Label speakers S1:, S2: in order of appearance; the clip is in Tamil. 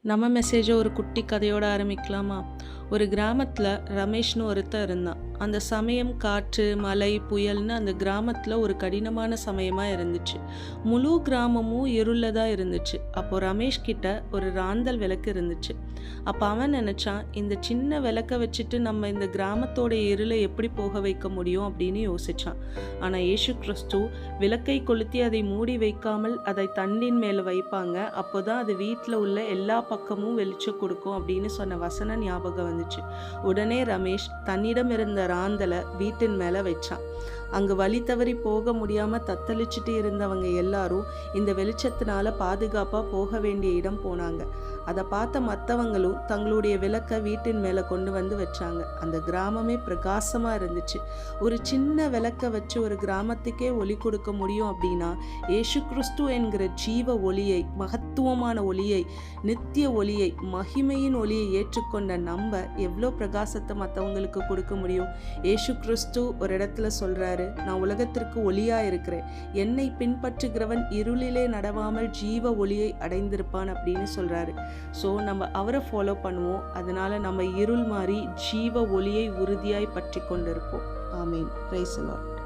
S1: நம்ம மெசேஜை ஒரு குட்டி கதையோட ஆரம்பிக்கலாமா? ஒரு கிராமத்தில் ரமேஷ்னு ஒருத்தர் இருந்தான். அந்த சமயம் காற்று, மழை, புயல்னு அந்த கிராமத்தில் ஒரு கடினமான சமயமாக இருந்துச்சு. முழு கிராமமும் இருளில் தான் இருந்துச்சு. அப்போ ரமேஷ் கிட்ட ஒரு ராந்தல் விளக்கு இருந்துச்சு. அப்போ அவன் நினச்சான், இந்த சின்ன விளக்க வச்சுட்டு நம்ம இந்த கிராமத்தோட இருளை எப்படி போக வைக்க முடியும் அப்படின்னு யோசிச்சான். ஆனால் இயேசு கிறிஸ்து விளக்கை கொளுத்தி அதை மூடி வைக்காமல் அதை தண்டின் மேலே வைப்பாங்க, அப்போதான் அது வீட்டில் உள்ள எல்லா பக்கமும் வெளிச்சம் கொடுக்கும் அப்படின்னு சொன்ன வசனம் ஞாபகம் வந்துச்சு. உடனே ரமேஷ் தன்னிடம் இருந்த ராந்தலை வீட்டின் மேலே வச்சான். அங்கு வழி தவறி போக முடியாமல் தத்தளிச்சுட்டு இருந்தவங்க எல்லாரும் இந்த வெளிச்சத்தினால பாதுகாப்பாக போக வேண்டிய இடம் போனாங்க. அதை பார்த்த மற்றவங்களும் தங்களுடைய விளக்கை வீட்டின் மேலே கொண்டு வந்து வச்சாங்க. அந்த கிராமமே பிரகாசமாக இருந்துச்சு. ஒரு சின்ன விளக்கை வச்சு ஒரு கிராமத்துக்கே ஒளி கொடுக்க முடியும் அப்படின்னா, இயேசு கிறிஸ்து என்கிற ஜீவ ஒளியை, மகத்துவமான ஒளியை, நித்திய ஒளியை, மகிமையின் ஒளியை ஏற்றுக்கொண்ட நம்ம எவ்வளோ பிரகாசத்தை மற்றவங்களுக்கு கொடுக்க முடியும்? இயேசு கிறிஸ்து ஒரு இடத்துல சொல்கிறாரு, நான் உலகத்திற்கு ஒளியாக இருக்கிறேன், என்னை பின்பற்றுகிறவன் இருளிலே நடவாமல் ஜீவ ஒளியை அடைந்திருப்பான் அப்படின்னு சொல்கிறாரு. ஸோ நம்ம அவரை ஃபாலோ பண்ணுவோம். அதனால நம்ம இருள் மாறி ஜீவ ஒளியை உறுதியாய் பற்றி கொண்டிருப்போம். ஆமீன். Praise the Lord.